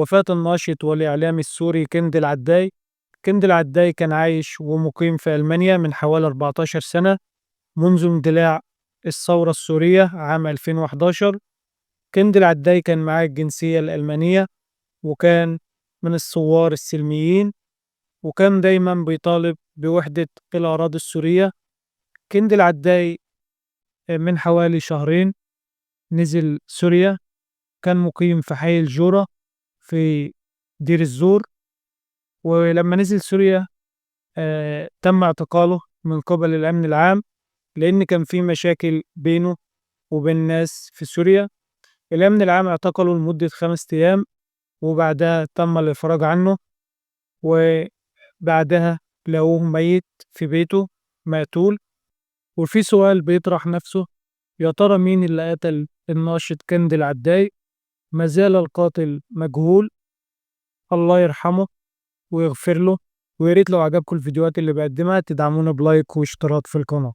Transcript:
وفاة الناشط والإعلامي السوري كند العداي. كند العداي كان عايش ومقيم في ألمانيا من حوالي 14 سنة منذ اندلاع الثورة السورية عام 2011. كند العداي كان معاه الجنسية الألمانية، وكان من الثوار السلميين، وكان دايما بيطالب بوحدة الأراضي السورية. كند العداي من حوالي شهرين نزل سوريا، كان مقيم في حي الجورة في دير الزور. ولما نزل سوريا تم اعتقاله من قبل الأمن العام، لأن كان في مشاكل بينه وبين الناس في سوريا. الأمن العام اعتقله لمدة 5 أيام، وبعدها تم الإفراج عنه، وبعدها لقوه ميت في بيته مقتول. وفي سؤال بيطرح نفسه: يا ترى مين اللي قتل الناشط كند العداي؟ ما زال القاتل مجهول. الله يرحمه ويغفر له. وياريت لو عجبكم الفيديوهات اللي بقدمها تدعمونا بلايك واشتراك في القناة.